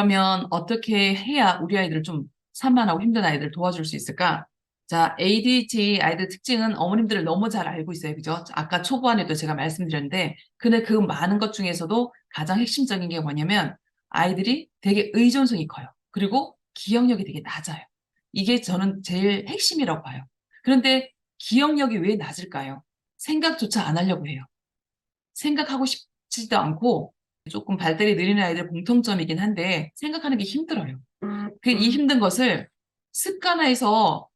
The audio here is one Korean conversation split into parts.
그러면 어떻게 해야 우리 아이들을 좀 산만하고 힘든 아이들을 도와줄 수 있을까? 자, ADHD 아이들 특징은 어머님들을 너무 잘 알고 있어요. 그죠? 아까 초반에도 제가 말씀드렸는데, 근데 그 많은 것 중에서도 가장 핵심적인 게 뭐냐면 아이들이 되게 의존성이 커요. 그리고 기억력이 되게 낮아요. 이게 저는 제일 핵심이라고 봐요. 그런데 기억력이 왜 낮을까요? 생각조차 안 하려고 해요. 생각하고 싶지도 않고 조금 발달이 느린 아이들 공통점이긴 한데 생각하는 게 힘들어요. 이 힘든 것을 습관화해서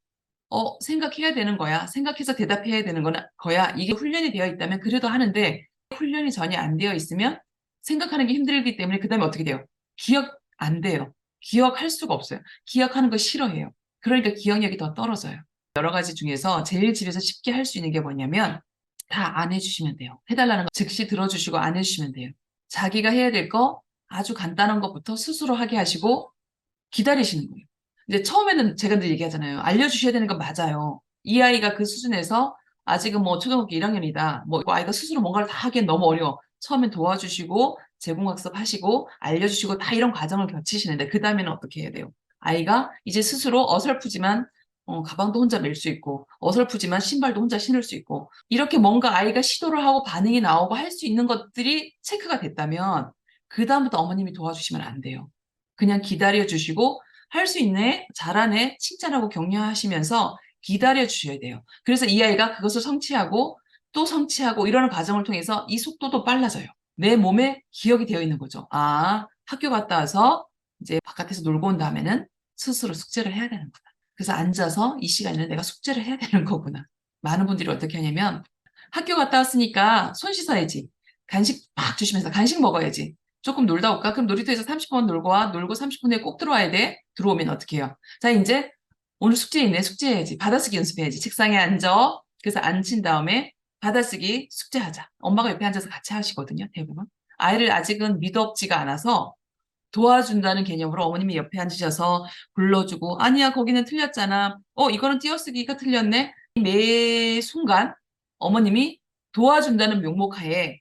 생각해야 되는 거야. 생각해서 대답해야 되는 거야. 이게 훈련이 되어 있다면 그래도 하는데 훈련이 전혀 안 되어 있으면 생각하는 게 힘들기 때문에 그 다음에 어떻게 돼요? 기억 안 돼요. 기억할 수가 없어요. 기억하는 거 싫어해요. 그러니까 기억력이 더 떨어져요. 여러 가지 중에서 제일 집에서 쉽게 할 수 있는 게 뭐냐면 다 안 해주시면 돼요. 해달라는 거 즉시 들어주시고 안 해주시면 돼요. 자기가 해야 될 거 아주 간단한 것부터 스스로 하게 하시고 기다리시는 거예요. 이제 처음에는 제가 늘 얘기하잖아요. 알려주셔야 되는 건 맞아요. 이 아이가 그 수준에서 아직은 뭐 초등학교 1학년이다. 뭐 아이가 스스로 뭔가를 다 하기엔 너무 어려워. 처음엔 도와주시고 제공학습 하시고 알려주시고 다 이런 과정을 거치시는데 그 다음에는 어떻게 해야 돼요? 아이가 이제 스스로 어설프지만 가방도 혼자 멜 수 있고 어설프지만 신발도 혼자 신을 수 있고 이렇게 뭔가 아이가 시도를 하고 반응이 나오고 할 수 있는 것들이 체크가 됐다면 그 다음부터 어머님이 도와주시면 안 돼요. 그냥 기다려 주시고 할 수 있네, 잘하네, 칭찬하고 격려하시면서 기다려 주셔야 돼요. 그래서 이 아이가 그것을 성취하고 또 성취하고 이러는 과정을 통해서 이 속도도 빨라져요. 내 몸에 기억이 되어 있는 거죠. 아, 학교 갔다 와서 이제 바깥에서 놀고 온 다음에는 스스로 숙제를 해야 되는구나. 그래서 앉아서 이 시간에는 내가 숙제를 해야 되는 거구나. 많은 분들이 어떻게 하냐면 학교 갔다 왔으니까 손 씻어야지. 간식 막 주시면서 간식 먹어야지. 조금 놀다 올까? 그럼 놀이터에서 30분 놀고 와. 놀고 30분에 꼭 들어와야 돼. 들어오면 어떻게 해요? 자, 이제 오늘 숙제 있네. 숙제해야지. 받아쓰기 연습해야지. 책상에 앉아. 그래서 앉힌 다음에 받아쓰기 숙제하자. 엄마가 옆에 앉아서 같이 하시거든요. 대부분. 아이를 아직은 미덥지가 않아서 도와준다는 개념으로 어머님이 옆에 앉으셔서 불러주고 아니야 거기는 틀렸잖아. 이거는 띄어쓰기가 틀렸네. 매 순간 어머님이 도와준다는 명목하에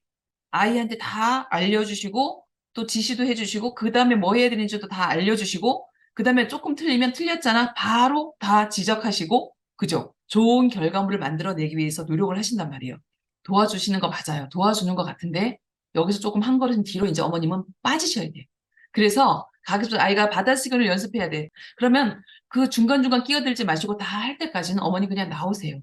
아이한테 다 알려주시고 또 지시도 해주시고 그 다음에 뭐 해야 되는지도 다 알려주시고 그 다음에 조금 틀리면 틀렸잖아. 바로 다 지적하시고 그죠? 좋은 결과물을 만들어내기 위해서 노력을 하신단 말이에요. 도와주시는 거 맞아요. 도와주는 것 같은데 여기서 조금 한 걸음 뒤로 이제 어머님은 빠지셔야 돼요. 그래서 가급적 아이가 받아쓰기를 연습해야 돼. 그러면 그 중간중간 끼어들지 마시고 다 할 때까지는 어머니 그냥 나오세요.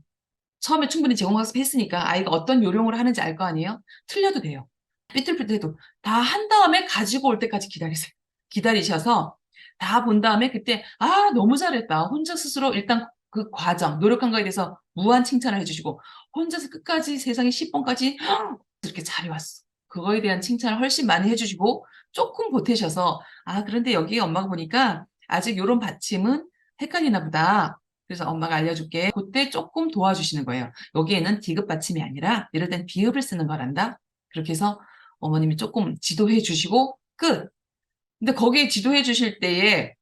처음에 충분히 제공학습 했으니까 아이가 어떤 요령을 하는지 알 거 아니에요? 틀려도 돼요. 삐뚤삐뚤해도 다 한 다음에 가지고 올 때까지 기다리세요. 기다리셔서 다 본 다음에 그때 아 너무 잘했다. 혼자 스스로 일단 그 과정, 노력한 거에 대해서 무한 칭찬을 해주시고 혼자서 끝까지 세상에 10번까지 이렇게 잘해왔어. 그거에 대한 칭찬을 훨씬 많이 해주시고 조금 보태셔서 그런데 여기 엄마가 보니까 아직 요런 받침은 헷갈리나 보다. 그래서 엄마가 알려줄게. 그때 조금 도와주시는 거예요. 여기에는 디귿 받침이 아니라 이럴 땐 비읍을 쓰는 거란다. 그렇게 해서 어머님이 조금 지도해 주시고 끝. 근데 거기에 지도해 주실 때에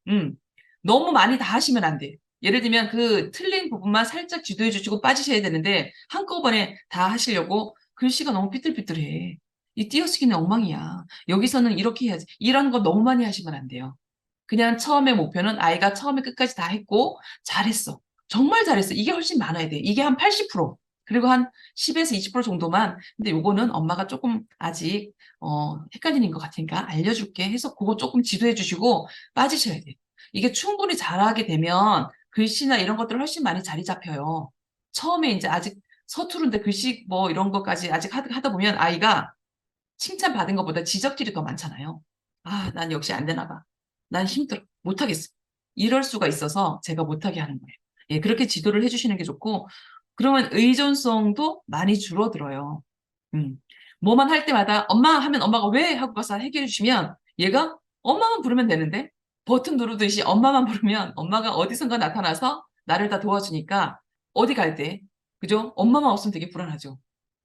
너무 많이 다 하시면 안 돼. 예를 들면 그 틀린 부분만 살짝 지도해 주시고 빠지셔야 되는데 한꺼번에 다 하시려고 글씨가 너무 삐뚤삐뚤해. 이 띄어쓰기는 엉망이야. 여기서는 이렇게 해야지. 이런 거 너무 많이 하시면 안 돼요. 그냥 처음에 목표는 아이가 처음에 끝까지 다 했고 잘했어. 정말 잘했어. 이게 훨씬 많아야 돼. 이게 한 80%. 그리고 한 10에서 20% 정도만. 근데 요거는 엄마가 조금 아직 헷갈리는 것 같으니까 알려줄게 해서 그거 조금 지도해 주시고 빠지셔야 돼. 이게 충분히 잘하게 되면 글씨나 이런 것들 훨씬 많이 자리 잡혀요. 처음에 이제 아직 서투른데 글씨 뭐 이런 것까지 아직 하다 보면 아이가 칭찬받은 것보다 지적질이 더 많잖아요. 난 역시 안 되나 봐. 난 힘들어. 못하겠어. 이럴 수가 있어서 제가 못하게 하는 거예요. 예, 그렇게 지도를 해주시는 게 좋고, 그러면 의존성도 많이 줄어들어요. 음. 뭐만 할 때마다 엄마 하면 엄마가 왜 하고 가서 해결해 주시면 얘가 엄마만 부르면 되는데 버튼 누르듯이 엄마만 부르면 엄마가 어디선가 나타나서 나를 다 도와주니까 어디 갈 때, 그죠? 엄마만 없으면 되게 불안하죠.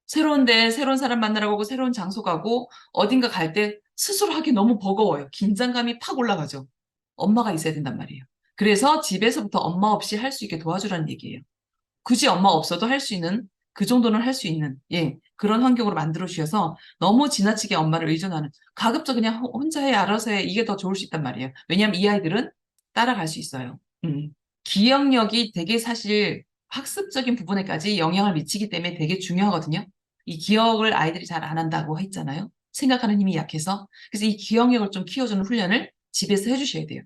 새로운데 새로운 사람 만나러 가고 새로운 장소 가고 어딘가 갈 때 스스로 하기 너무 버거워요. 긴장감이 팍 올라가죠. 엄마가 있어야 된단 말이에요. 그래서 집에서부터 엄마 없이 할 수 있게 도와주라는 얘기예요. 굳이 엄마 없어도 할 수 있는 그 정도는 할 수 있는, 예, 그런 환경으로 만들어 주셔서 너무 지나치게 엄마를 의존하는, 가급적 그냥 혼자 해, 알아서 해, 이게 더 좋을 수 있단 말이에요. 왜냐하면 이 아이들은 따라갈 수 있어요. 기억력이 되게 사실 학습적인 부분에까지 영향을 미치기 때문에 되게 중요하거든요. 이 기억을 아이들이 잘 안 한다고 했잖아요. 생각하는 힘이 약해서. 그래서 이 기억력을 좀 키워주는 훈련을 집에서 해주셔야 돼요.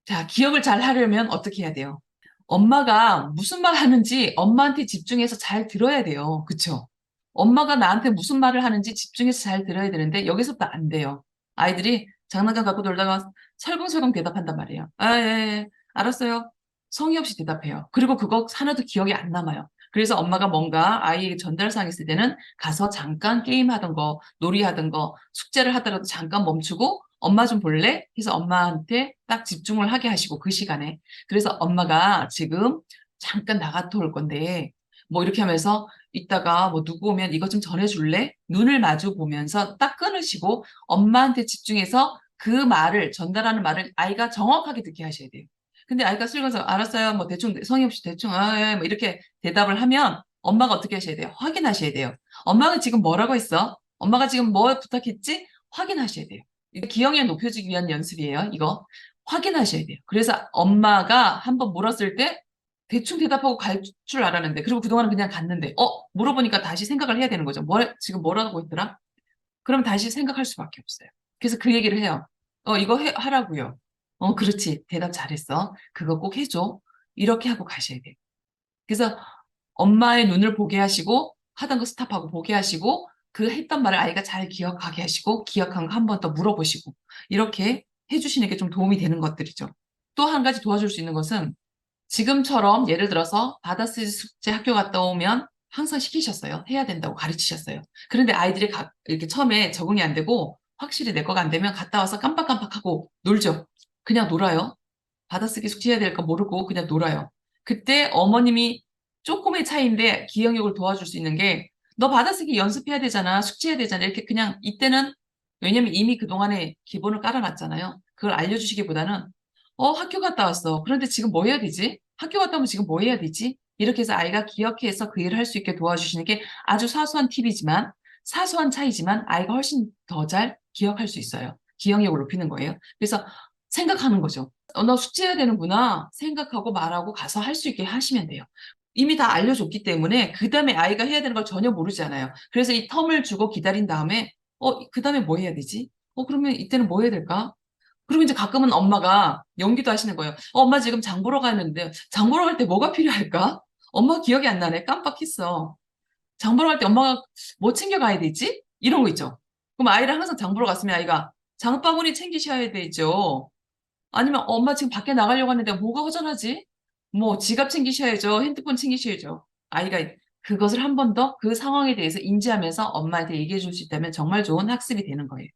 자, 기억을 잘 하려면 어떻게 해야 돼요? 엄마가 무슨 말 하는지 엄마한테 집중해서 잘 들어야 돼요. 그쵸? 엄마가 나한테 무슨 말을 하는지 집중해서 잘 들어야 되는데 여기서부터 안 돼요. 아이들이 장난감 갖고 놀다가 설렁설렁 대답한단 말이에요. 아, 예, 예, 알았어요. 성의 없이 대답해요. 그리고 그거 하나도 기억이 안 남아요. 그래서 엄마가 뭔가 아이에게 전달사항 있을 때는 가서 잠깐 게임하던 거, 놀이하던 거, 숙제를 하더라도 잠깐 멈추고 엄마 좀 볼래? 해서 엄마한테 딱 집중을 하게 하시고 그 시간에. 그래서 엄마가 지금 잠깐 나갔다 올 건데 뭐 이렇게 하면서 이따가 뭐 누구 오면 이것 좀 전해줄래? 눈을 마주 보면서 딱 끊으시고 엄마한테 집중해서 그 말을 전달하는 말을 아이가 정확하게 듣게 하셔야 돼요. 근데 아이가 슬며서 알았어요. 뭐 대충 성의 없이 대충 뭐 이렇게 대답을 하면 엄마가 어떻게 하셔야 돼요? 확인하셔야 돼요. 엄마가 지금 뭐라고 했어? 엄마가 지금 뭐 부탁했지? 확인하셔야 돼요. 이게 기억력 높여주기 위한 연습이에요. 이거 확인하셔야 돼요. 그래서 엄마가 한번 물었을 때 대충 대답하고 갈 줄 알았는데 그리고 그동안은 그냥 갔는데 물어보니까 다시 생각을 해야 되는 거죠. 지금 뭐라고 했더라? 그럼 다시 생각할 수밖에 없어요. 그래서 그 얘기를 해요. 이거 하라고요. 그렇지. 대답 잘했어. 그거 꼭 해줘. 이렇게 하고 가셔야 돼요. 그래서 엄마의 눈을 보게 하시고 하던 거 스탑하고 보게 하시고 그 했던 말을 아이가 잘 기억하게 하시고 기억한 거 한 번 더 물어보시고 이렇게 해주시는 게 좀 도움이 되는 것들이죠. 또 한 가지 도와줄 수 있는 것은 지금처럼 예를 들어서 받아쓰기 숙제 학교 갔다 오면 항상 시키셨어요. 해야 된다고 가르치셨어요. 그런데 아이들이 이렇게 처음에 적응이 안 되고 확실히 내 거가 안 되면 갔다 와서 깜빡깜빡하고 놀죠. 그냥 놀아요. 받아쓰기 숙제해야 될 거 모르고 그냥 놀아요. 그때 어머님이 조금의 차이인데 기억력을 도와줄 수 있는 게 너 받아쓰기 연습해야 되잖아. 숙제해야 되잖아. 이렇게 그냥 이때는 왜냐면 이미 그동안에 기본을 깔아놨잖아요. 그걸 알려주시기보다는 학교 갔다 왔어. 그런데 지금 뭐 해야 되지? 학교 갔다 오면 지금 뭐 해야 되지? 이렇게 해서 아이가 기억해서 그 일을 할 수 있게 도와주시는 게 아주 사소한 팁이지만 사소한 차이지만 아이가 훨씬 더 잘 기억할 수 있어요. 기억력을 높이는 거예요. 그래서 생각하는 거죠. 너 숙제해야 되는구나 생각하고 말하고 가서 할 수 있게 하시면 돼요. 이미 다 알려줬기 때문에 그 다음에 아이가 해야 되는 걸 전혀 모르잖아요. 그래서 이 텀을 주고 기다린 다음에 그 다음에 뭐 해야 되지? 그러면 이때는 뭐 해야 될까? 그리고 이제 가끔은 엄마가 연기도 하시는 거예요. 엄마 지금 장 보러 가는데 장 보러 갈 때 뭐가 필요할까? 엄마 기억이 안 나네. 깜빡했어. 장 보러 갈 때 엄마가 뭐 챙겨가야 되지? 이런 거 있죠. 그럼 아이랑 항상 장 보러 갔으면 아이가 장바구니 챙기셔야 되죠. 아니면 엄마 지금 밖에 나가려고 하는데 뭐가 허전하지? 뭐 지갑 챙기셔야죠. 핸드폰 챙기셔야죠. 아이가 그것을 한 번 더 그 상황에 대해서 인지하면서 엄마한테 얘기해 줄 수 있다면 정말 좋은 학습이 되는 거예요.